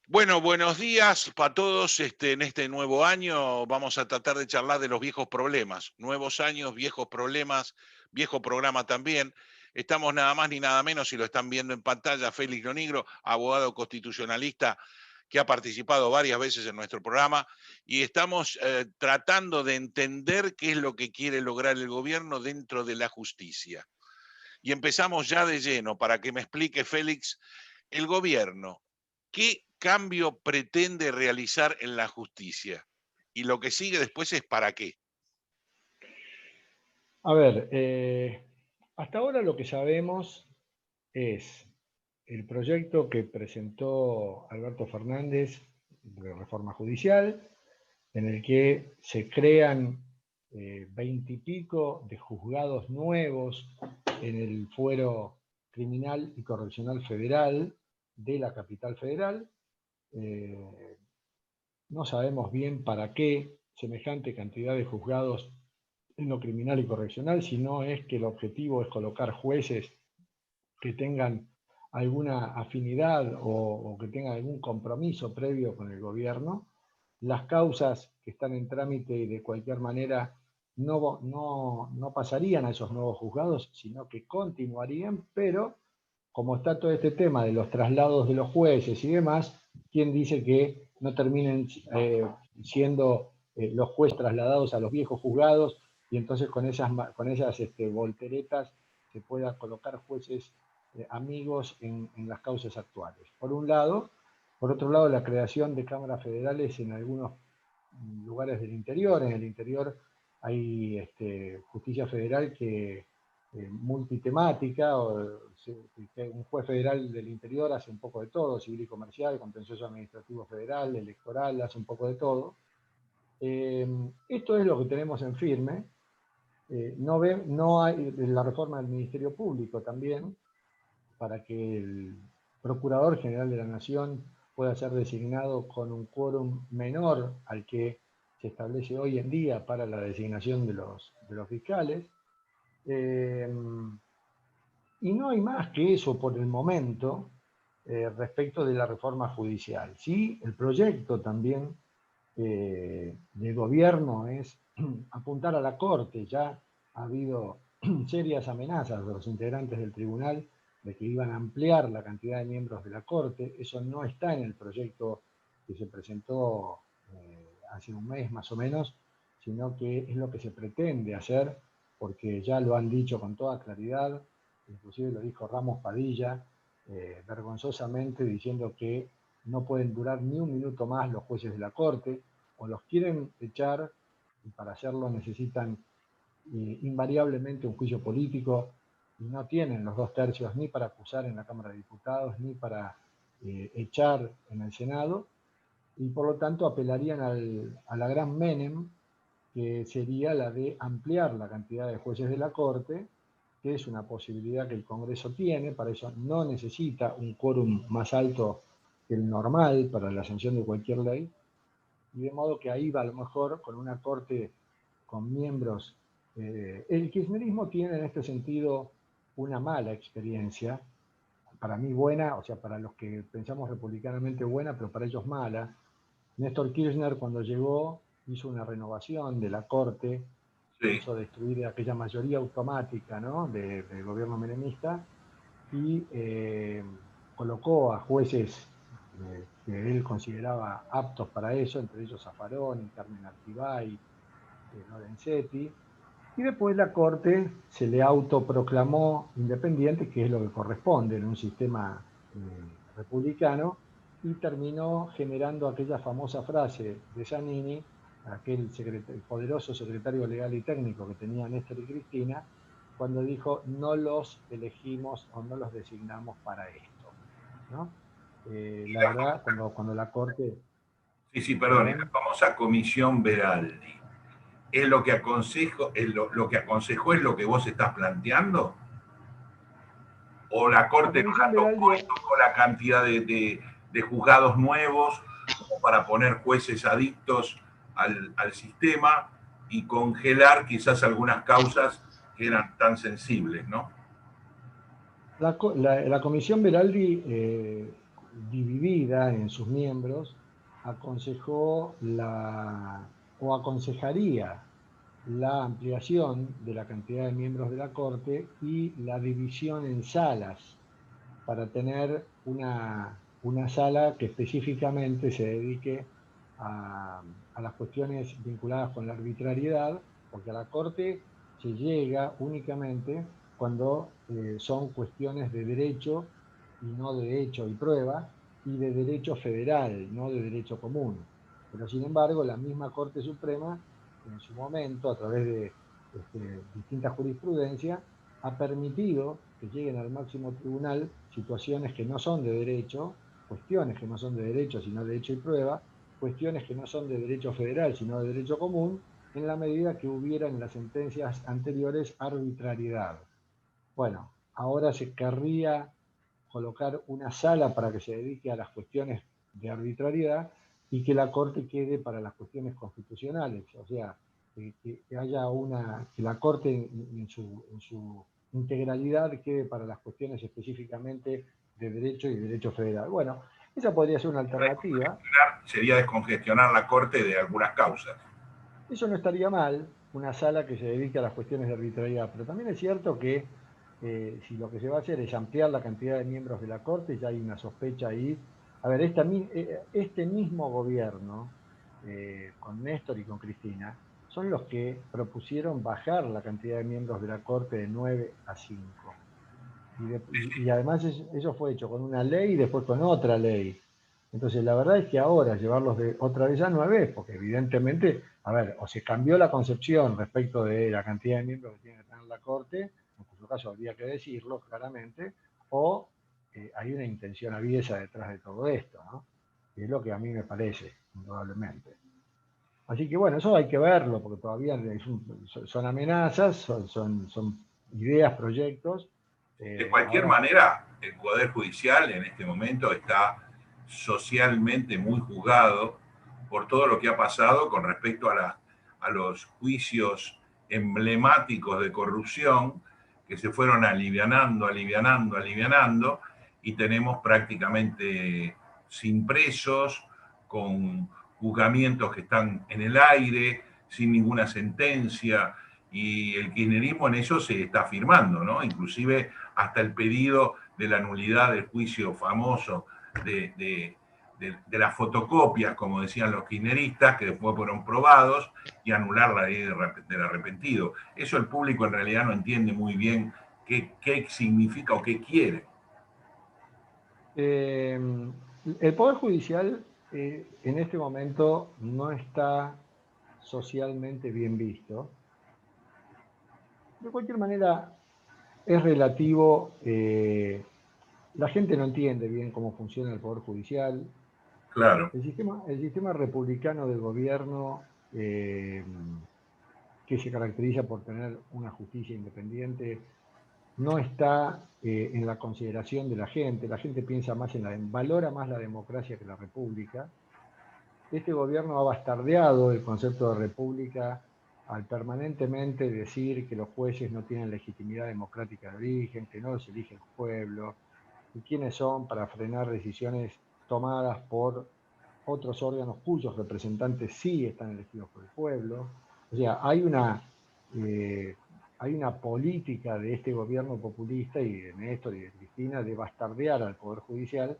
Bueno, buenos días para todos. En este nuevo año vamos a tratar de charlar de los viejos problemas. Nuevos años, viejos problemas, viejo programa también. Estamos nada más ni nada menos, si lo están viendo en pantalla, Félix Lonigro, abogado constitucionalista que ha participado varias veces en nuestro programa, y estamos tratando de entender qué es lo que quiere lograr el gobierno dentro de la justicia. Y empezamos ya de lleno, para que me explique Félix, el gobierno, ¿qué cambio pretende realizar en la justicia? Y lo que sigue después es ¿para qué? A ver, hasta ahora lo que sabemos es el proyecto que presentó Alberto Fernández de reforma judicial, en el que se crean 20 y pico de juzgados nuevos en el fuero criminal y correccional federal de la capital federal. Eh, no sabemos bien para qué semejante cantidad de juzgados en lo criminal y correccional, si no es que el objetivo es colocar jueces que tengan alguna afinidad o que tengan algún compromiso previo con el gobierno. Las causas que están en trámite de cualquier manera no pasarían a esos nuevos juzgados, sino que continuarían, pero como está todo este tema de los traslados de los jueces y demás, ¿quién dice que no terminen siendo los jueces trasladados a los viejos juzgados y entonces con esas volteretas se pueda colocar jueces amigos en las causas actuales? Por un lado. Por otro lado, la creación de cámaras federales en algunos lugares del interior. En el interior hay justicia federal que multitemática, que un juez federal del interior hace un poco de todo, civil y comercial, contencioso administrativo federal, electoral, hace un poco de todo. Esto es lo que tenemos en firme. No hay la reforma del Ministerio Público también, para que el Procurador General de la Nación pueda ser designado con un quórum menor al que se establece hoy en día para la designación de los fiscales. Eh, y no hay más que eso por el momento respecto de la reforma judicial. Sí, el proyecto también del gobierno es apuntar a la Corte. Ya ha habido serias amenazas de los integrantes del tribunal de que iban a ampliar la cantidad de miembros de la Corte. Eso no está en el proyecto que se presentó hace un mes más o menos, sino que es lo que se pretende hacer, porque ya lo han dicho con toda claridad, inclusive lo dijo Ramos Padilla, vergonzosamente diciendo que no pueden durar ni un minuto más los jueces de la Corte, o los quieren echar, y para hacerlo necesitan invariablemente un juicio político, y no tienen los 2/3 ni para acusar en la Cámara de Diputados, ni para echar en el Senado, y por lo tanto apelarían a la gran Menem, que sería la de ampliar la cantidad de jueces de la Corte, que es una posibilidad que el Congreso tiene. Para eso no necesita un quórum más alto que el normal para la sanción de cualquier ley, y de modo que ahí va a lo mejor con una Corte con miembros. El kirchnerismo tiene en este sentido una mala experiencia, para mí buena, o sea, para los que pensamos republicanamente buena, pero para ellos mala. Néstor Kirchner, cuando llegó, hizo una renovación de la Corte, Sí. hizo destruir aquella mayoría automática, ¿no?, del gobierno menemista, y colocó a jueces que él consideraba aptos para eso, entre ellos Zaffaroni, Carmen Artibay, Lorenzetti, y después la Corte se le autoproclamó independiente, que es lo que corresponde en un sistema republicano, y terminó generando aquella famosa frase de Zanini, aquel poderoso secretario legal y técnico que tenía Néstor y Cristina, cuando dijo: no los elegimos o no los designamos para esto, ¿no? Y La la verdad, cuando la Corte, Sí, sí, perdón, y la perdón. famosa comisión Veraldi, ¿es lo que aconsejo, lo que aconsejó es lo que vos estás planteando? ¿O la La Corte no Comisión la tocó Veraldi. y tocó la cantidad de juzgados nuevos como para poner jueces adictos al sistema y congelar quizás algunas causas que eran tan sensibles, ¿no? La Comisión Veraldi dividía medida en sus miembros aconsejó o aconsejaría la ampliación de la cantidad de miembros de la Corte y la división en salas para tener una sala que específicamente se dedique a las cuestiones vinculadas con la arbitrariedad, porque a la Corte se llega únicamente cuando son cuestiones de derecho y no de hecho y prueba, y de derecho federal, no de derecho común. Pero sin embargo, la misma Corte Suprema, en su momento, a través de distintas jurisprudencias, ha permitido que lleguen al máximo tribunal situaciones que no son de derecho, cuestiones que no son de derecho, sino de hecho y prueba, cuestiones que no son de derecho federal, sino de derecho común, en la medida que hubiera en las sentencias anteriores arbitrariedad. Bueno, ahora se querría colocar una sala para que se dedique a las cuestiones de arbitrariedad y que la Corte quede para las cuestiones constitucionales, o sea, que haya que la Corte en su integralidad quede para las cuestiones específicamente de derecho y derecho federal. Bueno, esa podría ser una alternativa. Sería descongestionar la Corte de algunas causas. Eso no estaría mal, una sala que se dedique a las cuestiones de arbitrariedad, pero también es cierto que si lo que se va a hacer es ampliar la cantidad de miembros de la Corte, ya hay una sospecha ahí. A ver, este mismo gobierno, con Néstor y con Cristina, son los que propusieron bajar la cantidad de miembros de la Corte de 9 a 5. Y además eso fue hecho con una ley y después con otra ley. Entonces, la verdad es que ahora llevarlos otra vez a 9, porque evidentemente, a ver, o se cambió la concepción respecto de la cantidad de miembros que tiene que tener la Corte, en cuyo caso habría que decirlo claramente, o hay una intención aviesa detrás de todo esto, ¿no? Y es lo que a mí me parece, indudablemente. Así que bueno, eso hay que verlo, porque todavía son amenazas, son ideas, proyectos. De cualquier Ahora, manera, el Poder Judicial en este momento está socialmente muy juzgado por todo lo que ha pasado con respecto a los juicios emblemáticos de corrupción que se fueron alivianando, alivianando, alivianando, y tenemos prácticamente sin presos, con juzgamientos que están en el aire, sin ninguna sentencia, y el kirchnerismo en eso se está afirmando, ¿no? Inclusive hasta el pedido de la nulidad del juicio famoso de las fotocopias, como decían los kirchneristas, que después fueron probados, y anular la ley del arrepentido. Eso el público en realidad no entiende muy bien qué significa o qué quiere. El Poder Judicial en este momento no está socialmente bien visto. De cualquier manera, es relativo. La gente no entiende bien cómo funciona el Poder Judicial. Claro. El sistema republicano del gobierno, que se caracteriza por tener una justicia independiente, no está en la consideración de la gente. La gente piensa más valora más la democracia que la república. Este gobierno ha bastardeado el concepto de república al permanentemente decir que los jueces no tienen legitimidad democrática de origen, que no los elige el pueblo, y quiénes son para frenar decisiones tomadas por otros órganos cuyos representantes sí están elegidos por el pueblo. O sea, hay una política de este gobierno populista y de Néstor y de Cristina de bastardear al Poder Judicial,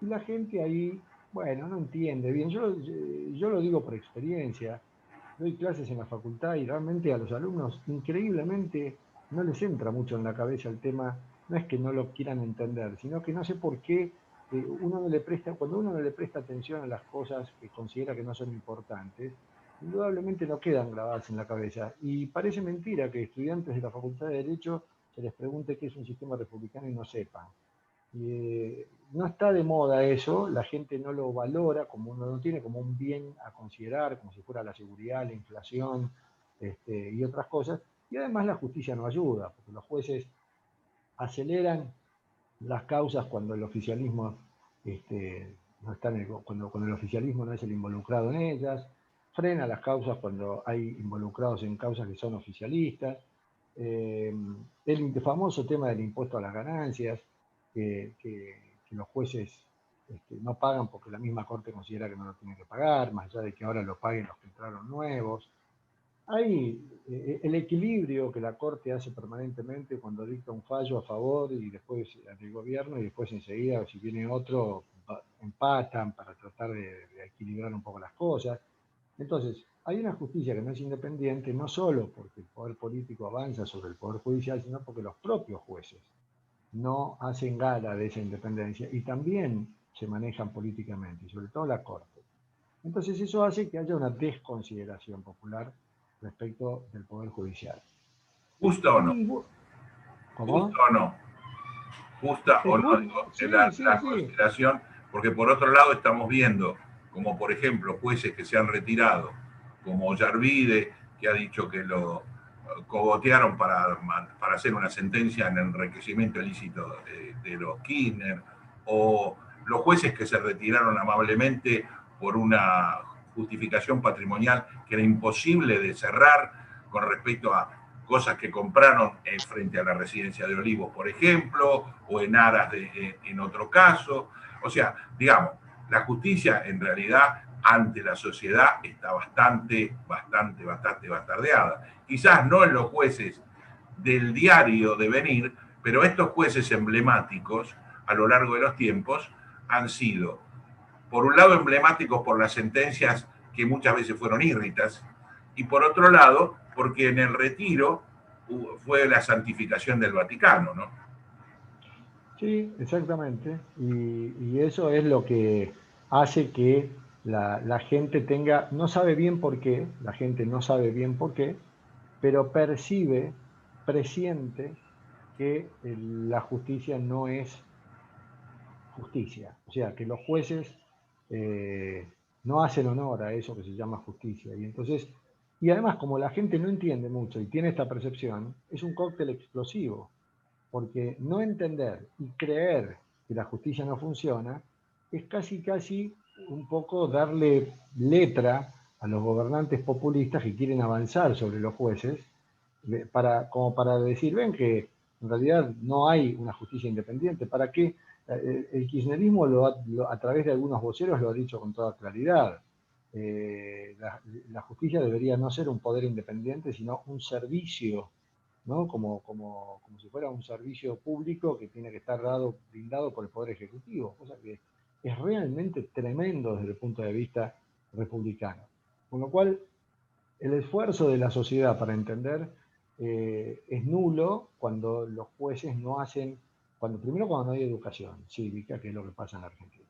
y la gente ahí, bueno, no entiende bien. Yo lo digo por experiencia, doy clases en la facultad y realmente a los alumnos increíblemente no les entra mucho en la cabeza el tema, no es que no lo quieran entender, sino que no sé por qué cuando uno no le presta atención a las cosas que considera que no son importantes, indudablemente no quedan grabadas en la cabeza. Y parece mentira que estudiantes de la Facultad de Derecho se les pregunte qué es un sistema republicano y no sepan. No está de moda eso, la gente no lo valora, como no lo tiene como un bien a considerar, como si fuera la seguridad, la inflación y otras cosas. Y además la justicia no ayuda, porque los jueces aceleran las causas cuando el oficialismo no está cuando el oficialismo no es el involucrado en ellas, frena las causas cuando hay involucrados en causas que son oficialistas. El famoso tema del impuesto a las ganancias, que los jueces no pagan porque la misma Corte considera que no lo tienen que pagar, más allá de que ahora lo paguen los que entraron nuevos. Hay el equilibrio que la Corte hace permanentemente cuando dicta un fallo a favor y después del gobierno y después enseguida, si viene otro, empatan para tratar de equilibrar un poco las cosas. Entonces, hay una justicia que no es independiente, no solo porque el poder político avanza sobre el poder judicial, sino porque los propios jueces no hacen gala de esa independencia y también se manejan políticamente, y sobre todo la Corte. Entonces eso hace que haya una desconsideración popular respecto del Poder Judicial. ¿Justa o no? ¿Cómo? ¿Justa o no? ¿Justa o no? Digo, Sí, la sí. consideración, porque por otro lado estamos viendo, como por ejemplo jueces que se han retirado, como Yarvide, que ha dicho que lo cogotearon para hacer una sentencia en enriquecimiento ilícito de los Kirchner, o los jueces que se retiraron amablemente por una justificación patrimonial que era imposible de cerrar con respecto a cosas que compraron frente a la residencia de Olivos, por ejemplo, o en Aras en otro caso. O sea, digamos, la justicia en realidad ante la sociedad está bastante bastardeada. Quizás no en los jueces del diario devenir, pero estos jueces emblemáticos a lo largo de los tiempos han sido, por un lado, emblemáticos por las sentencias que muchas veces fueron írritas, y por otro lado, porque en el retiro fue la santificación del Vaticano, ¿no? Sí, exactamente. Y eso es lo que hace que la gente tenga, no sabe bien por qué, la gente no sabe bien por qué, pero percibe, presiente que la justicia no es justicia. O sea, que los jueces no hacen honor a eso que se llama justicia. Y entonces, y además, como la gente no entiende mucho y tiene esta percepción, es un cóctel explosivo, porque no entender y creer que la justicia no funciona es casi un poco darle letra a los gobernantes populistas que quieren avanzar sobre los jueces, como para decir, ven que en realidad no hay una justicia independiente. ¿Para qué? El kirchnerismo a través de algunos voceros lo ha dicho con toda claridad. La justicia debería no ser un poder independiente, sino un servicio, ¿no? Como si fuera un servicio público que tiene que estar brindado por el Poder Ejecutivo, cosa que es realmente tremendo desde el punto de vista republicano. Con lo cual, el esfuerzo de la sociedad para entender es nulo cuando los jueces no hacen, primero cuando no hay educación cívica, que es lo que pasa en la Argentina.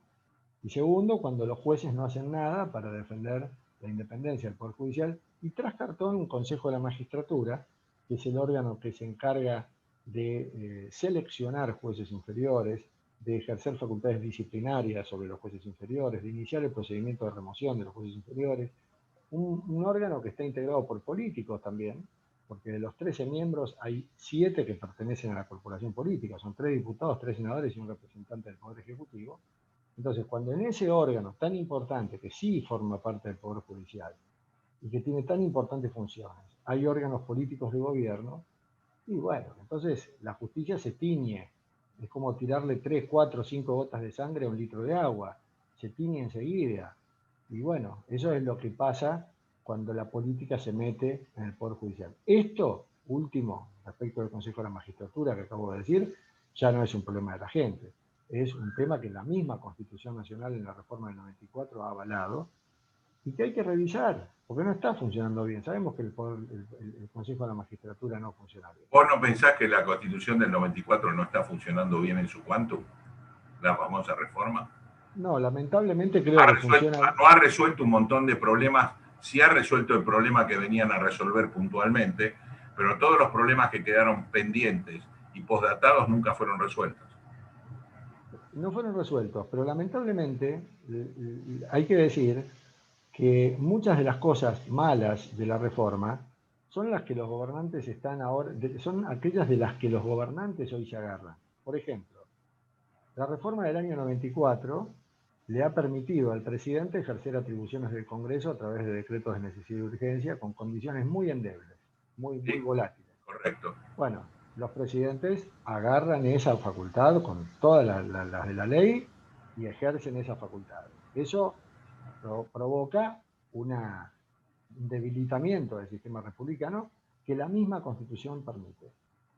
Y segundo, cuando los jueces no hacen nada para defender la independencia del Poder Judicial, y tras cartón un Consejo de la Magistratura, que es el órgano que se encarga de seleccionar jueces inferiores, de ejercer facultades disciplinarias sobre los jueces inferiores, de iniciar el procedimiento de remoción de los jueces inferiores, un órgano que está integrado por políticos también, porque de los 13 miembros hay 7 que pertenecen a la corporación política, son 3 diputados, 3 senadores y un representante del Poder Ejecutivo. Entonces, cuando en ese órgano tan importante, que sí forma parte del Poder Judicial y que tiene tan importantes funciones, hay órganos políticos de gobierno, y bueno, entonces la justicia se tiñe. Es como tirarle 3, 4, 5 gotas de sangre a un litro de agua. Se tiñe enseguida. Y bueno, eso es lo que pasa cuando la política se mete en el Poder Judicial. Esto, último, respecto del Consejo de la Magistratura que acabo de decir, ya no es un problema de la gente. Es un tema que la misma Constitución Nacional en la reforma del 94 ha avalado y que hay que revisar, porque no está funcionando bien. Sabemos que el Consejo de la Magistratura no funciona bien. ¿Vos no pensás que la Constitución del 94 no está funcionando bien en su cuanto? La famosa reforma. No, lamentablemente creo que funciona. No ha resuelto un montón de problemas, sí ha resuelto el problema que venían a resolver puntualmente, pero todos los problemas que quedaron pendientes y postdatados nunca fueron resueltos. No fueron resueltos, pero lamentablemente hay que decir que muchas de las cosas malas de la reforma son las que los gobernantes están ahora, son aquellas de las que los gobernantes hoy se agarran. Por ejemplo, la reforma del año 94 le ha permitido al presidente ejercer atribuciones del Congreso a través de decretos de necesidad y urgencia con condiciones muy endebles, muy Sí, volátiles. correcto. Bueno, los presidentes agarran esa facultad con todas las de la ley y ejercen esas facultades. Eso provoca un debilitamiento del sistema republicano que la misma Constitución permite.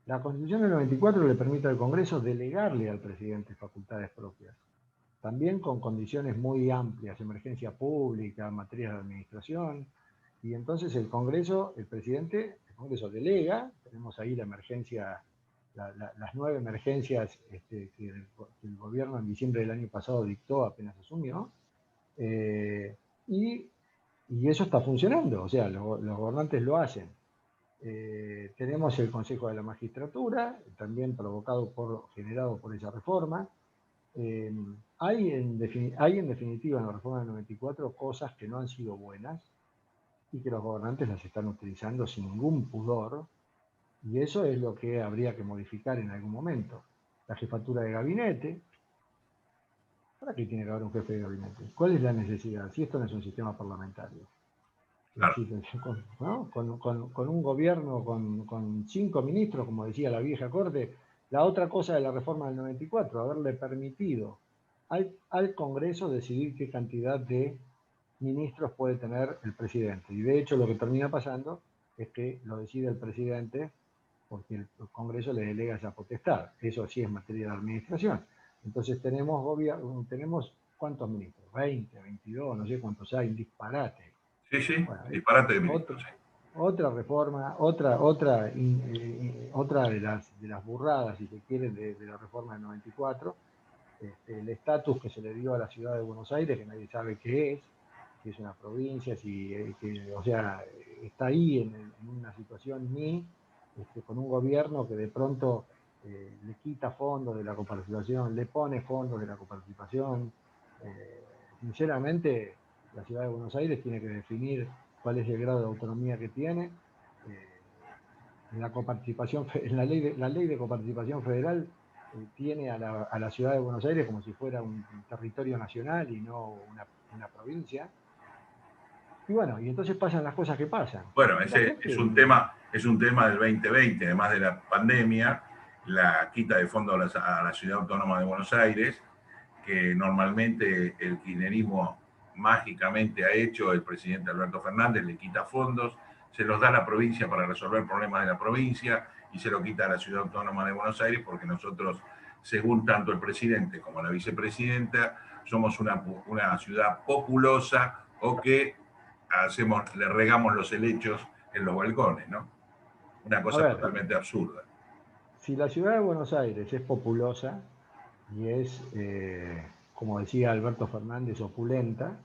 La Constitución del 94 le permite al Congreso delegarle al presidente facultades propias, también con condiciones muy amplias, emergencia pública, materias de administración, y entonces el Congreso delega, tenemos ahí la emergencia, las 9 emergencias que el gobierno en diciembre del año pasado dictó apenas asumió, y eso está funcionando, o sea, los gobernantes lo hacen. Tenemos el Consejo de la Magistratura, también generado por esa reforma. Hay en definitiva en la reforma del 94 cosas que no han sido buenas y que los gobernantes las están utilizando sin ningún pudor, y eso es lo que habría que modificar en algún momento. La jefatura de gabinete. ¿Para qué tiene que haber un jefe de gabinete? ¿Cuál es la necesidad? Si esto no es un sistema parlamentario. Claro. ¿No? Con un gobierno con 5 ministros, como decía la vieja corte. La otra cosa de la reforma del 94, haberle permitido al Congreso decidir qué cantidad de ministros puede tener el presidente. Y de hecho lo que termina pasando es que lo decide el presidente porque el Congreso le delega esa potestad. Eso sí es materia de administración. Entonces tenemos ¿cuántos ministros? 20, 22, no sé cuántos hay, un disparate. Sí, Bueno, disparate de ministros. otra reforma, otra de las burradas, si se quiere, de la reforma del 94, el estatus que se le dio a la ciudad de Buenos Aires, que nadie sabe qué es, que es una provincia, o sea, está ahí en una situación con un gobierno que de pronto le quita fondos de la coparticipación, le pone fondos de la coparticipación. Sinceramente, la ciudad de Buenos Aires tiene que definir cuál es el grado de autonomía que tiene. En la ley de coparticipación federal tiene a la ciudad de Buenos Aires como si fuera un territorio nacional y no una provincia. Y bueno, y entonces pasan las cosas que pasan. Bueno, ese es un tema del 2020, además de la pandemia, la quita de fondos a la Ciudad Autónoma de Buenos Aires, que normalmente el kirchnerismo mágicamente ha hecho, el presidente Alberto Fernández le quita fondos, se los da a la provincia para resolver problemas de la provincia y se lo quita a la Ciudad Autónoma de Buenos Aires porque nosotros, según tanto el presidente como la vicepresidenta, somos una ciudad populosa o que le regamos los helechos en los balcones, ¿no? Una cosa totalmente absurda. Si la ciudad de Buenos Aires es populosa y es, como decía Alberto Fernández, opulenta,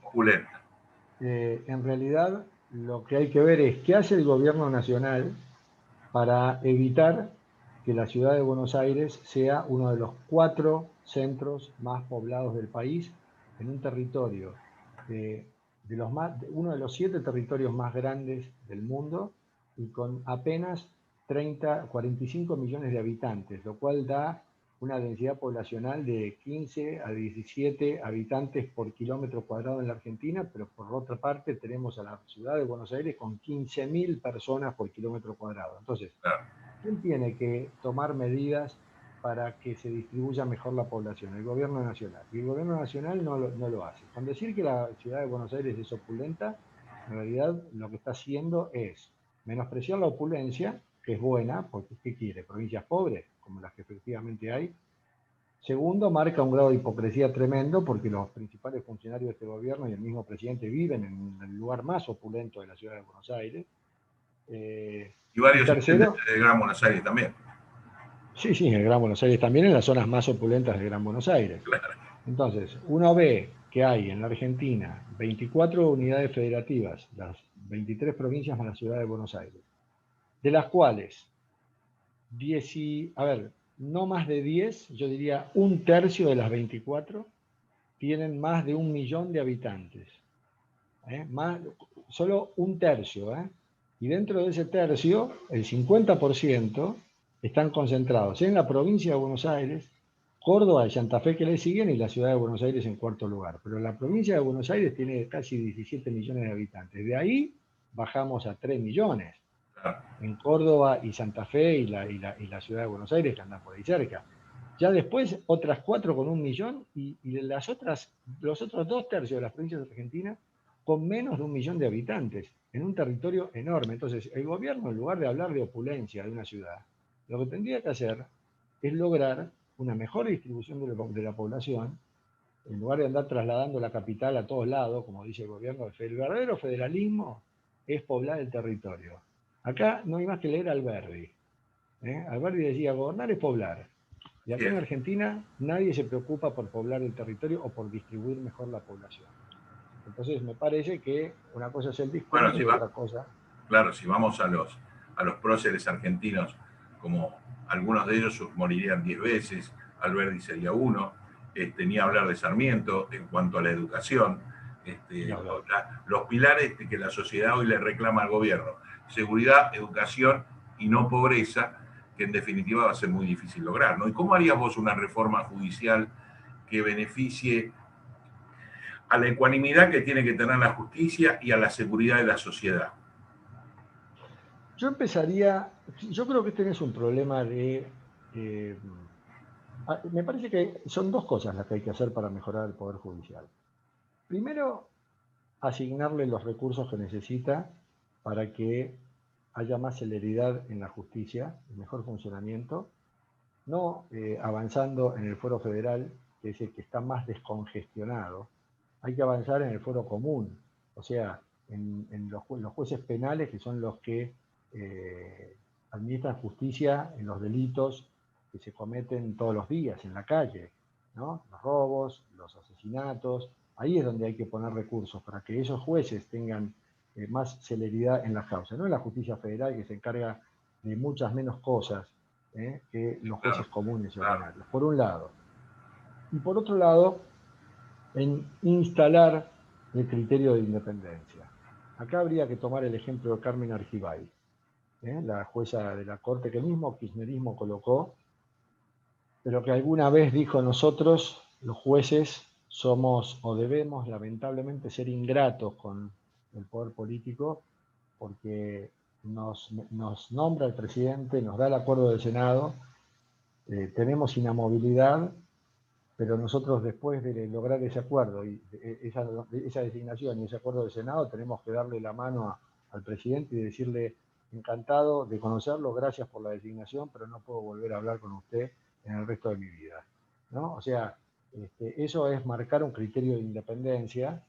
en realidad lo que hay que ver es qué hace el gobierno nacional para evitar que la ciudad de Buenos Aires sea uno de los 4 centros más poblados del país, en un territorio uno de los 7 territorios más grandes del mundo y con apenas 45 millones de habitantes, lo cual da una densidad poblacional de 15 a 17 habitantes por kilómetro cuadrado en la Argentina, pero por otra parte tenemos a la ciudad de Buenos Aires con 15.000 personas por kilómetro cuadrado. Entonces, ¿quién tiene que tomar medidas para que se distribuya mejor la población? El gobierno nacional. Y el gobierno nacional no lo hace. Con decir que la ciudad de Buenos Aires es opulenta, en realidad lo que está haciendo es menospreciar la opulencia, que es buena, porque ¿qué quiere? Provincias pobres, como las que efectivamente hay. Segundo, marca un grado de hipocresía tremendo, porque los principales funcionarios de este gobierno y el mismo presidente viven en el lugar más opulento de la ciudad de Buenos Aires. Y varios intendentes del Gran Buenos Aires también. Sí, el Gran Buenos Aires también, en las zonas más opulentas del Gran Buenos Aires. Claro. Entonces, uno ve que hay en la Argentina 24 unidades federativas, las 23 provincias más la ciudad de Buenos Aires, de las cuales no más de 10, yo diría 1/3 de las 24, tienen más de 1 millón de habitantes. Solo 1/3. Y dentro de ese tercio, el 50% están concentrados en la provincia de Buenos Aires, Córdoba y Santa Fe que le siguen y la ciudad de Buenos Aires en cuarto lugar. Pero la provincia de Buenos Aires tiene casi 17 millones de habitantes. De ahí bajamos a 3 millones. En Córdoba y Santa Fe y la ciudad de Buenos Aires, que andan por ahí cerca. Ya después otras 4 con 1 millón y los otros 2/3 de las provincias de Argentina con menos de 1 millón de habitantes, en un territorio enorme. Entonces, el gobierno, en lugar de hablar de opulencia de una ciudad, lo que tendría que hacer es lograr una mejor distribución de la población, en lugar de andar trasladando la capital a todos lados, como dice el gobierno. El verdadero federalismo es poblar el territorio. Acá no hay más que leer a Alberdi. Alberdi decía, gobernar es poblar. Y acá en Argentina nadie se preocupa por poblar el territorio o por distribuir mejor la población. Entonces me parece que una cosa es el Bueno, discurso si y va, otra cosa... claro, si vamos a los próceres argentinos, como algunos de ellos morirían 10 veces, Alberdi sería uno, ni hablar de Sarmiento en cuanto a la educación, los pilares que la sociedad hoy le reclama al gobierno, seguridad, educación y no pobreza, que en definitiva va a ser muy difícil lograr, ¿no? ¿Y cómo harías vos una reforma judicial que beneficie a la ecuanimidad que tiene que tener la justicia y a la seguridad de la sociedad? Yo empezaría, yo creo que este es un problema de... me parece que son 2 cosas las que hay que hacer para mejorar el Poder Judicial. Primero, asignarle los recursos que necesita para que haya más celeridad en la justicia, mejor funcionamiento, no avanzando en el fuero federal, que es el que está más descongestionado. Hay que avanzar en el fuero común, o sea, en los jueces penales, que son los que administran justicia en los delitos que se cometen todos los días en la calle, ¿no? Los robos, los asesinatos. Ahí es donde hay que poner recursos para que esos jueces tengan más celeridad en las causas, no en la justicia federal, que se encarga de muchas menos cosas que los Claro, jueces comunes y claro. ordinarios, por un lado. Y por otro lado, en instalar el criterio de independencia. Acá habría que tomar el ejemplo de Carmen Argibay, la jueza de la Corte que el mismo kirchnerismo colocó, pero que alguna vez dijo: nosotros, los jueces, somos o debemos lamentablemente ser ingratos con el poder político porque nos nombra el presidente, nos da el acuerdo del Senado, tenemos inamovilidad, pero nosotros, después de lograr ese acuerdo y esa designación y ese acuerdo del Senado, tenemos que darle la mano al presidente y decirle: encantado de conocerlo, gracias por la designación, pero no puedo volver a hablar con usted en el resto de mi vida, ¿no? O sea, eso es marcar un criterio de independencia.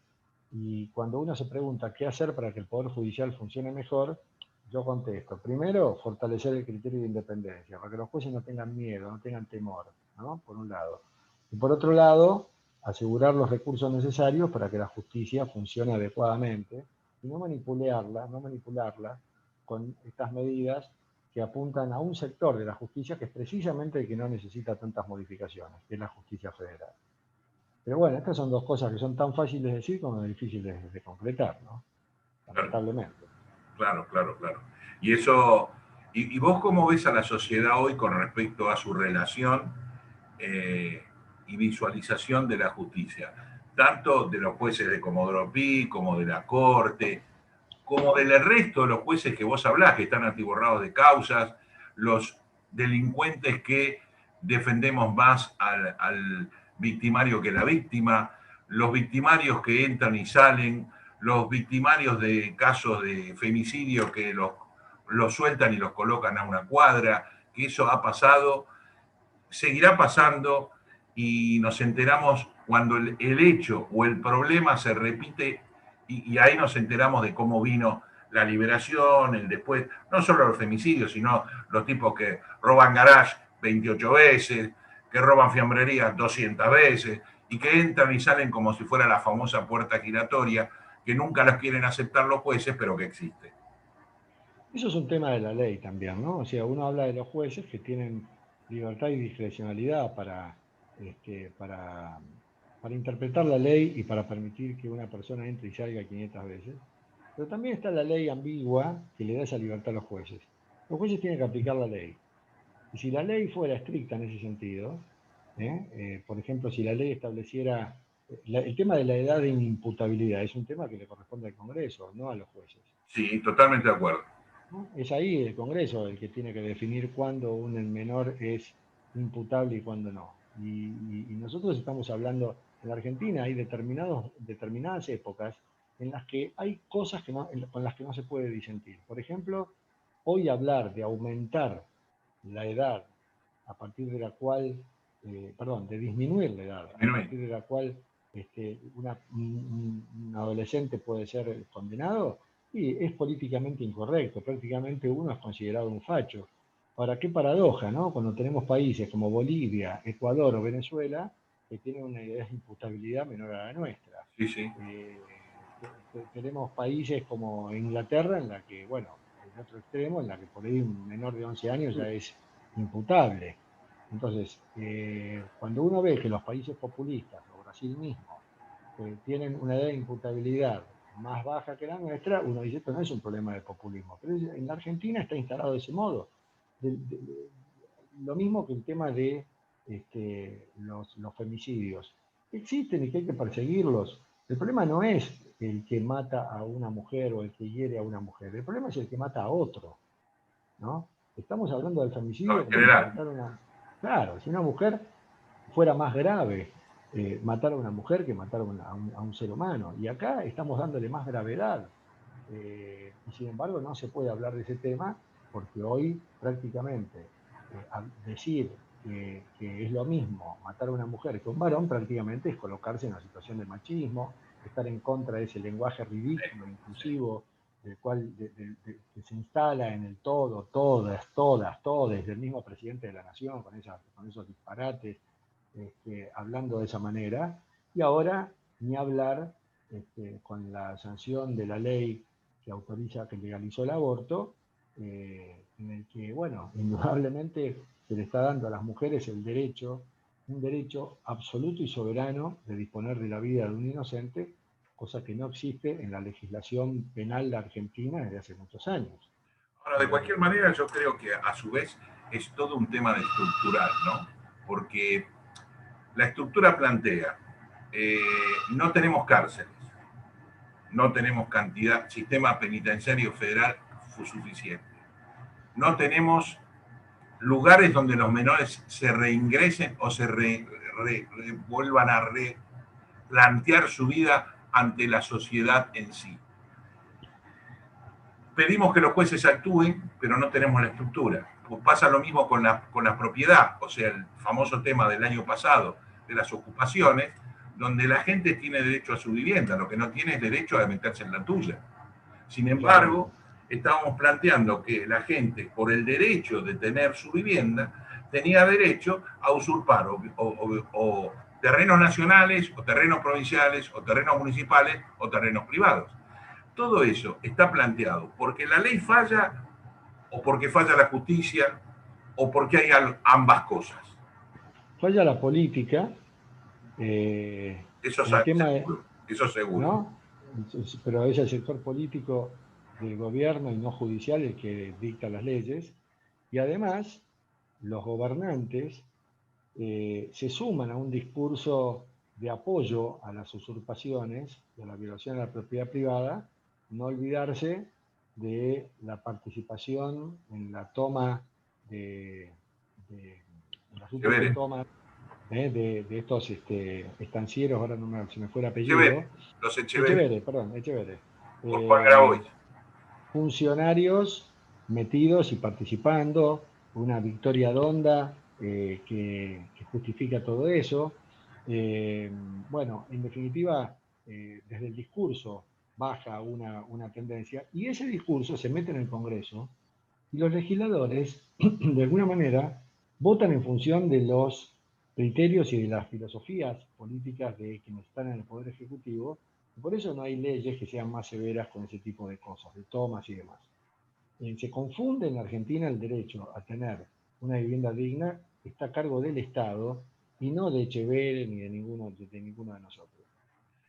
Y cuando uno se pregunta qué hacer para que el Poder Judicial funcione mejor, yo contesto: primero, fortalecer el criterio de independencia, para que los jueces no tengan miedo, no tengan temor, ¿no? Por un lado. Y por otro lado, asegurar los recursos necesarios para que la justicia funcione adecuadamente y no manipularla con estas medidas que apuntan a un sector de la justicia que es precisamente el que no necesita tantas modificaciones, que es la justicia federal. Pero bueno, estas son 2 cosas que son tan fáciles de decir como difíciles de concretar, ¿no? Claro, Lamentablemente. claro, claro, claro. Y eso, y vos cómo ves a la sociedad hoy con respecto a su relación y visualización de la justicia, tanto de los jueces de Comodoro Pi, como de la Corte, como del resto de los jueces que vos hablás, que están atiborrados de causas, los delincuentes que defendemos más al victimario que la víctima, los victimarios que entran y salen, los victimarios de casos de femicidio que los sueltan y los colocan a una cuadra, que eso ha pasado, seguirá pasando y nos enteramos cuando el hecho o el problema se repite y ahí nos enteramos de cómo vino la liberación, el después, no solo los femicidios, sino los tipos que roban garage 28 veces, que roban fiambrerías 200 veces y que entran y salen como si fuera la famosa puerta giratoria, que nunca las quieren aceptar los jueces, pero que existe. Eso es un tema de la ley también, ¿no? O sea, uno habla de los jueces que tienen libertad y discrecionalidad para interpretar la ley y para permitir que una persona entre y salga 500 veces. Pero también está la ley ambigua que le da esa libertad a los jueces. Los jueces tienen que aplicar la ley. Y si la ley fuera estricta en ese sentido, por ejemplo, si la ley estableciera... el tema de la edad de inimputabilidad es un tema que le corresponde al Congreso, no a los jueces. Sí, totalmente de acuerdo. ¿No? Es ahí el Congreso el que tiene que definir cuándo un menor es imputable y cuándo no. Y nosotros estamos hablando, en la Argentina hay determinadas épocas en las que hay cosas con las que no se puede disentir. Por ejemplo, hoy hablar de aumentar la edad a partir de la cual, perdón, de disminuir la edad a partir de la cual un adolescente puede ser condenado, y es políticamente incorrecto. Prácticamente uno es considerado un facho. Ahora, qué paradoja, ¿no? Cuando tenemos países como Bolivia, Ecuador o Venezuela que tienen una idea de imputabilidad menor a la nuestra. Sí, sí. Tenemos países como Inglaterra, en la que, bueno, el otro extremo, en la que por ahí un menor de 11 años ya es imputable. Entonces, cuando uno ve que los países populistas, o Brasil mismo, tienen una edad de imputabilidad más baja que la nuestra, uno dice, esto no es un problema de populismo. Pero en la Argentina está instalado de ese modo. Lo mismo que el tema de los femicidios. Existen y que hay que perseguirlos. El problema no es el que mata a una mujer o el que hiere a una mujer. El problema es el que mata a otro, ¿no? Estamos hablando del No, femicidio en como si general. matar a una... Claro, si una mujer fuera más grave matar a una mujer que matar a un ser humano. Y acá estamos dándole más gravedad. Y sin embargo no se puede hablar de ese tema porque hoy prácticamente decir que es lo mismo matar a una mujer que a un varón prácticamente es colocarse en una situación de machismo, estar en contra de ese lenguaje ridículo, inclusivo, del cual que se instala en el todo, todas, todas, todes, del mismo presidente de la nación, con esos disparates, hablando de esa manera. Y ahora ni hablar con la sanción de la ley que autoriza, que legalizó el aborto, en el que, bueno, indudablemente se le está dando a las mujeres el derecho, un derecho absoluto y soberano de disponer de la vida de un inocente, cosa que no existe en la legislación penal de Argentina desde hace muchos años. Ahora, de cualquier manera, yo creo que a su vez es todo un tema de estructural, ¿no? Porque la estructura plantea, no tenemos cárceles, no tenemos sistema penitenciario federal suficiente, no tenemos lugares donde los menores se reingresen o se vuelvan a replantear su vida ante la sociedad en sí. Pedimos que los jueces actúen, pero no tenemos la estructura. Pues pasa lo mismo con la propiedad, o sea, el famoso tema del año pasado de las ocupaciones, donde la gente tiene derecho a su vivienda, lo que no tiene es derecho a meterse en la tuya. Sin embargo, estábamos planteando que la gente, por el derecho de tener su vivienda, tenía derecho a usurpar o terrenos nacionales, o terrenos provinciales, o terrenos municipales, o terrenos privados. Todo eso está planteado porque la ley falla, o porque falla la justicia, o porque hay ambas cosas. Falla la política. Eso El tema es, seguro, eso seguro. ¿no? Pero es el sector político del gobierno y no judicial el que dicta las leyes. Y además, los gobernantes se suman a un discurso de apoyo a las usurpaciones y a la violación de la propiedad privada, no olvidarse de la participación en la toma en las últimas tomas de estos estancieros, ahora se me fue el apellido. Los Echeverri. Echeverri, perdón, Echeverri. Por Juan Grabois. Funcionarios metidos y participando, una Victoria Donda que justifica todo eso. Bueno, en definitiva, desde el discurso baja una tendencia y ese discurso se mete en el Congreso y los legisladores, de alguna manera, votan en función de los criterios y de las filosofías políticas de quienes están en el Poder Ejecutivo, y por eso no hay leyes que sean más severas con ese tipo de cosas, de tomas y demás. Se confunde en Argentina el derecho a tener una vivienda digna, que está a cargo del Estado y no de Echeverri ni de ninguno de nosotros.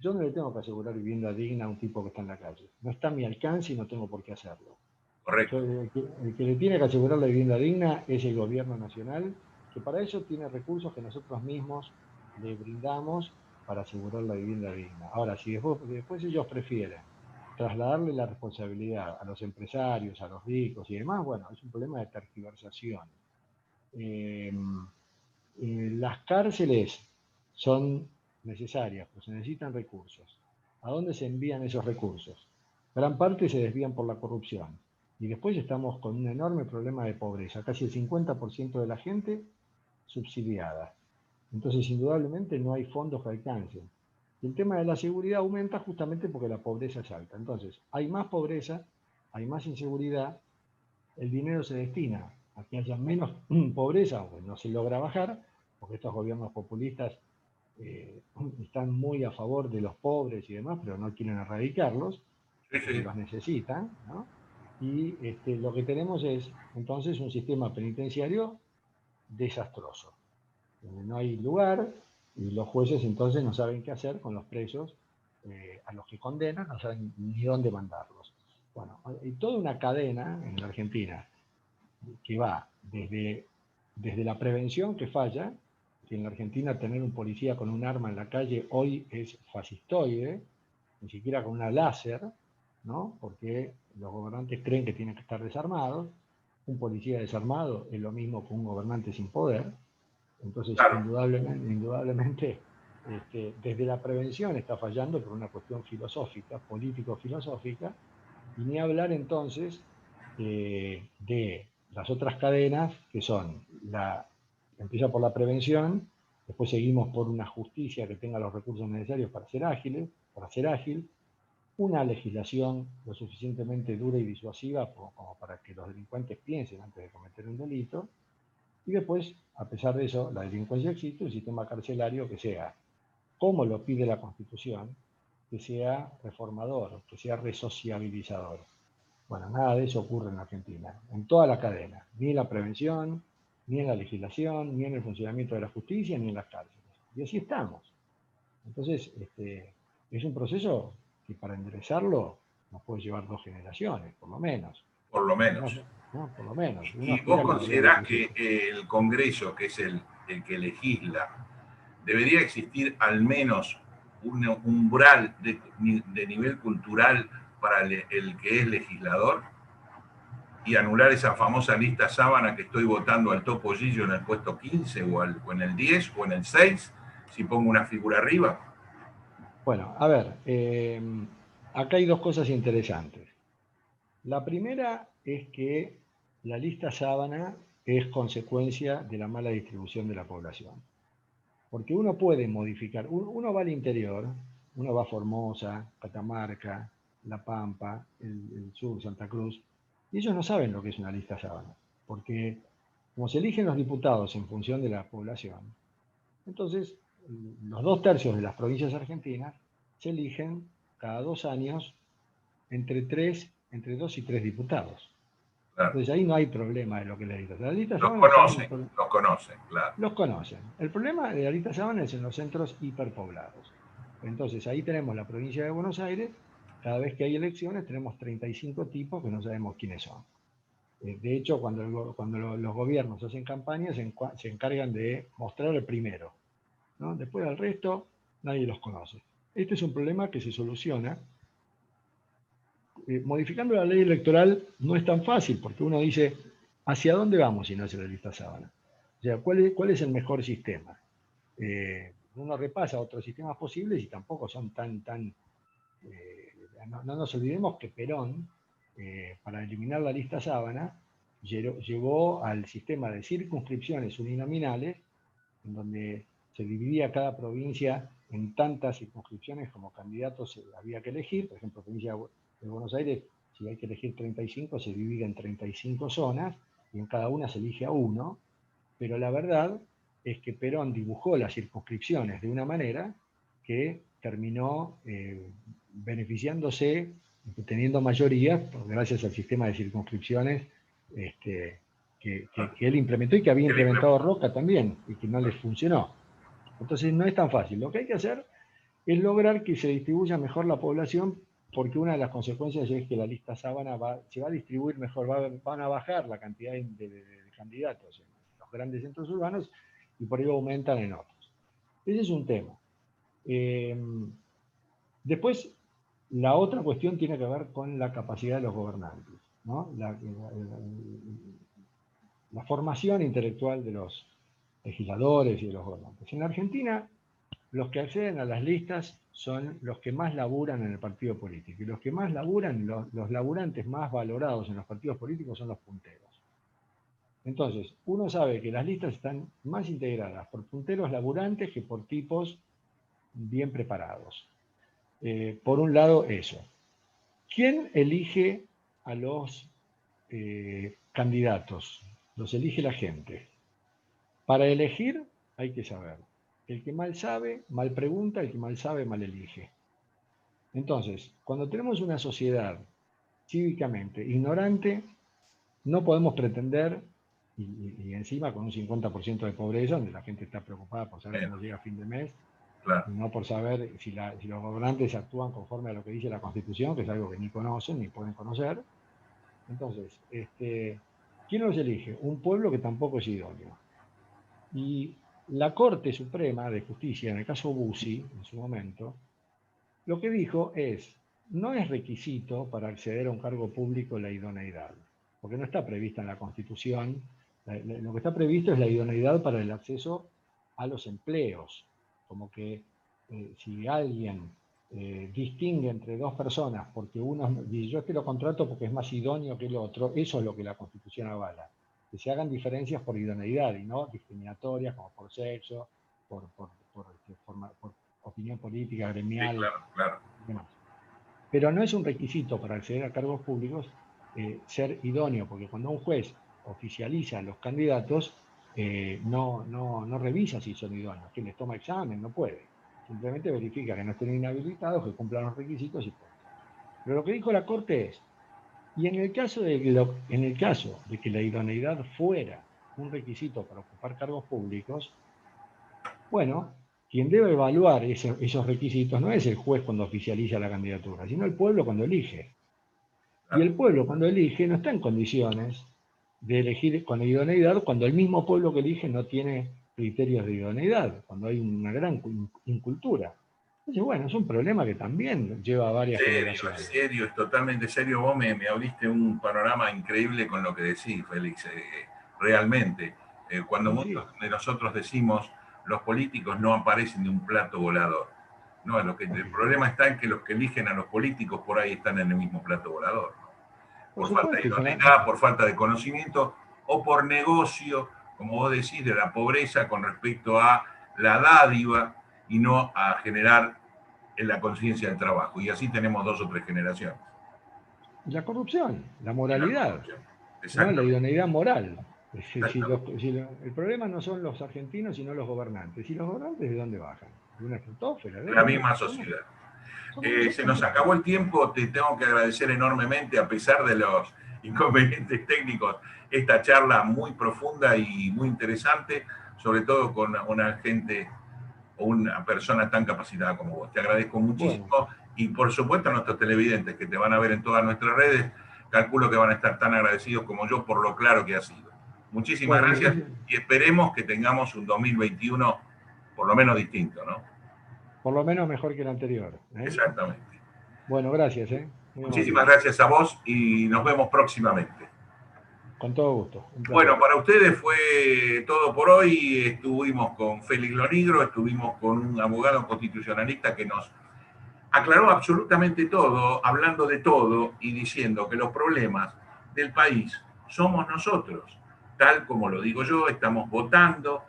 Yo no le tengo que asegurar vivienda digna a un tipo que está en la calle. No está a mi alcance y no tengo por qué hacerlo. Correcto. El que le tiene que asegurar la vivienda digna es el gobierno nacional, que para eso tiene recursos que nosotros mismos le brindamos para asegurar la vivienda digna. Ahora, si después ellos prefieren trasladarle la responsabilidad a los empresarios, a los ricos y demás, bueno, es un problema de tergiversación. Las cárceles son necesarias, pues se necesitan recursos. ¿A dónde se envían esos recursos? Gran parte se desvían por la corrupción. Y después estamos con un enorme problema de pobreza. Casi el 50% de la gente subsidiada. Entonces, indudablemente, no hay fondos que alcancen. Y el tema de la seguridad aumenta justamente porque la pobreza es alta. Entonces, hay más pobreza, hay más inseguridad, el dinero se destina a que haya menos pobreza, aunque no se logra bajar, porque estos gobiernos populistas están muy a favor de los pobres y demás, pero no quieren erradicarlos, Sí, porque sí. los necesitan, ¿no? Y lo que tenemos es entonces un sistema penitenciario desastroso, donde no hay lugar y los jueces entonces no saben qué hacer con los presos a los que condenan, no saben ni dónde mandarlos. Bueno, hay toda una cadena en la Argentina que va desde la prevención que falla, que en la Argentina tener un policía con un arma en la calle hoy es fascistoide, ni siquiera con una láser, ¿no? Porque los gobernantes creen que tienen que estar desarmados. Un policía desarmado es lo mismo que un gobernante sin poder. Entonces, Claro. indudablemente desde la prevención está fallando por una cuestión filosófica, político-filosófica, y ni hablar entonces de las otras cadenas que son empieza por la prevención, después seguimos por una justicia que tenga los recursos necesarios para ser ágil, una legislación lo suficientemente dura y disuasiva como para que los delincuentes piensen antes de cometer un delito, y después, a pesar de eso, la delincuencia existe, un sistema carcelario que sea, como lo pide la Constitución, que sea reformador, que sea resociabilizador. Bueno, nada de eso ocurre en Argentina, en toda la cadena, ni en la prevención, ni en la legislación, ni en el funcionamiento de la justicia, ni en las cárceles. Y así estamos. Entonces, es un proceso que para enderezarlo nos puede llevar 2 generaciones, por lo menos. Por lo No, menos. no, por lo menos. Uno ¿Y vos aspira a que todavía le considerás que funcione. el Congreso, que es el que legisla, debería existir al menos un umbral de nivel cultural para el que es legislador y anular esa famosa lista sábana que estoy votando al Topo Gillo en el puesto 15 o en el 10 o en el 6 si pongo una figura arriba? Bueno, a ver, acá hay 2 cosas interesantes. La primera es que la lista sábana es consecuencia de la mala distribución de la población. Porque uno puede modificar, uno va al interior, uno va a Formosa, Catamarca, La Pampa, el sur, Santa Cruz, y ellos no saben lo que es una lista sábana, porque como se eligen los diputados en función de la población, entonces los 2/3 de las provincias argentinas se eligen cada 2 años entre 2 y 3 diputados. Claro. Entonces ahí no hay problema de lo que es la lista. Las listas sábanas son Los conocen, claro. los conocen. El problema de la lista sábana es en los centros hiperpoblados. Entonces ahí tenemos la provincia de Buenos Aires, cada vez que hay elecciones tenemos 35 tipos que no sabemos quiénes son. De hecho, cuando los gobiernos hacen campañas se encargan de mostrar el primero, ¿no? Después al resto nadie los conoce. Este es un problema que se soluciona. Modificando la ley electoral no es tan fácil, porque uno dice, ¿hacia dónde vamos si no hace la lista sábana? O sea, ¿cuál es el mejor sistema? Uno repasa otros sistemas posibles y tampoco son no nos olvidemos que Perón, para eliminar la lista sábana, llevó al sistema de circunscripciones uninominales, en donde se dividía cada provincia en tantas circunscripciones como candidatos había que elegir. Por ejemplo, provincia de Buenos Aires, si hay que elegir 35, se divide en 35 zonas y en cada una se elige a uno. Pero la verdad es que Perón dibujó las circunscripciones de una manera que terminó beneficiándose, teniendo mayoría, gracias al sistema de circunscripciones que él implementó y que había implementado Roca también, y que no les funcionó. Entonces no es tan fácil. Lo que hay que hacer es lograr que se distribuya mejor la población, porque una de las consecuencias es que la lista sábana se va a distribuir mejor, van a bajar la cantidad de candidatos en los grandes centros urbanos y por ello aumentan en otros. Ese es un tema. Después, la otra cuestión tiene que ver con la capacidad de los gobernantes, ¿no? La formación intelectual de legisladores y de los gobernantes. En la Argentina, los que acceden a las listas son los que más laburan en el partido político. Y los que más laburan, los laburantes más valorados en los partidos políticos son los punteros. Entonces, uno sabe que las listas están más integradas por punteros laburantes que por tipos bien preparados. Por un lado, eso. ¿Quién elige a los candidatos? Los elige la gente. Para elegir hay que saber. El que mal sabe, mal pregunta, el que mal sabe, mal elige. Entonces, cuando tenemos una sociedad cívicamente ignorante, no podemos pretender, y encima con un 50% de pobreza, donde la gente está preocupada por saber cómo llega a fin de mes, Claro. y no por saber si los gobernantes actúan conforme a lo que dice la Constitución, que es algo que ni conocen ni pueden conocer. Entonces, ¿quién los elige? Un pueblo que tampoco es idóneo. Y la Corte Suprema de Justicia, en el caso Bussi, en su momento, lo que dijo es, no es requisito para acceder a un cargo público la idoneidad, porque no está prevista en la Constitución. Lo que está previsto es la idoneidad para el acceso a los empleos, como que si alguien distingue entre dos personas, porque uno dice, yo lo contrato porque es más idóneo que el otro, eso es lo que la Constitución avala, que se hagan diferencias por idoneidad y no discriminatorias como por sexo, por opinión política, gremial, Sí, claro. demás. Pero no es un requisito para acceder a cargos públicos ser idóneo, porque cuando un juez oficializa a los candidatos, no revisa si son idóneos, que les toma examen, no puede. Simplemente verifica que no estén inhabilitados, que cumplan los requisitos y punto. Pero lo que dijo la Corte es, y en el caso de que la idoneidad fuera un requisito para ocupar cargos públicos, bueno, quien debe evaluar esos requisitos no es el juez cuando oficializa la candidatura, sino el pueblo cuando elige. Y el pueblo cuando elige no está en condiciones de elegir con idoneidad cuando el mismo pueblo que elige no tiene criterios de idoneidad, cuando hay una gran incultura. Entonces, bueno, es un problema que también lleva a varias generaciones. Es totalmente serio. Vos me abriste un panorama increíble con lo que decís, Félix. Realmente, cuando muchos de nosotros decimos los políticos no aparecen de un plato volador. No, el problema está en que los que eligen a los políticos por ahí están en el mismo plato volador. Por falta de idoneidad, por falta de conocimiento o por negocio, como vos decís, de la pobreza con respecto a la dádiva y no a generar en la conciencia del trabajo. Y así tenemos 2 o 3 generaciones. La corrupción, la moralidad, ¿no? La idoneidad moral. El problema no son los argentinos, sino los gobernantes. ¿Y los gobernantes de dónde bajan? ¿De una estratosfera? De la misma sociedad. Se nos acabó el tiempo, te tengo que agradecer enormemente, a pesar de los inconvenientes técnicos, esta charla muy profunda y muy interesante, sobre todo con una gente o una persona tan capacitada como vos. Te agradezco muchísimo. Bueno. Y por supuesto a nuestros televidentes que te van a ver en todas nuestras redes, calculo que van a estar tan agradecidos como yo por lo claro que ha sido. Muchísimas gracias y esperemos que tengamos un 2021 por lo menos distinto, ¿no? Por lo menos mejor que el anterior. Exactamente. Bueno, gracias. Muchísimas gracias a vos y nos vemos próximamente. Con todo gusto. Bueno, para ustedes fue todo por hoy. Estuvimos con Félix Lonigro, estuvimos con un abogado constitucionalista que nos aclaró absolutamente todo, hablando de todo y diciendo que los problemas del país somos nosotros. Tal como lo digo yo, estamos votando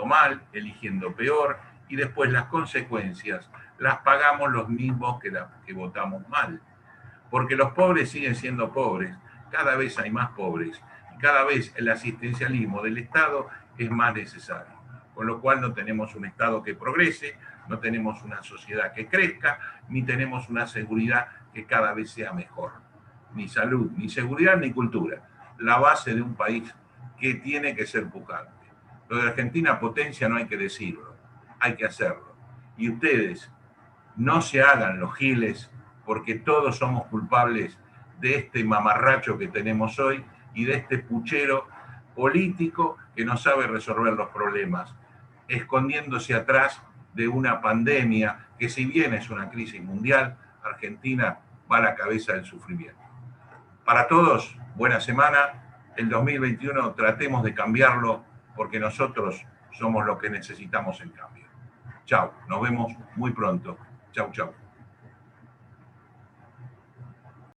mal, eligiendo peor, y después las consecuencias las pagamos los mismos que votamos mal. Porque los pobres siguen siendo pobres, cada vez hay más pobres, y cada vez el asistencialismo del Estado es más necesario. Con lo cual no tenemos un Estado que progrese, no tenemos una sociedad que crezca, ni tenemos una seguridad que cada vez sea mejor. Ni salud, ni seguridad, ni cultura. La base de un país que tiene que ser pujante. Lo de Argentina potencia no hay que decirlo, hay que hacerlo. Y ustedes no se hagan los giles, porque todos somos culpables de este mamarracho que tenemos hoy y de este puchero político que no sabe resolver los problemas, escondiéndose atrás de una pandemia que, si bien es una crisis mundial, Argentina va a la cabeza del sufrimiento. Para todos, buena semana. El 2021 tratemos de cambiarlo, porque nosotros somos los que necesitamos en cambio. Chau, nos vemos muy pronto. Chau, chau.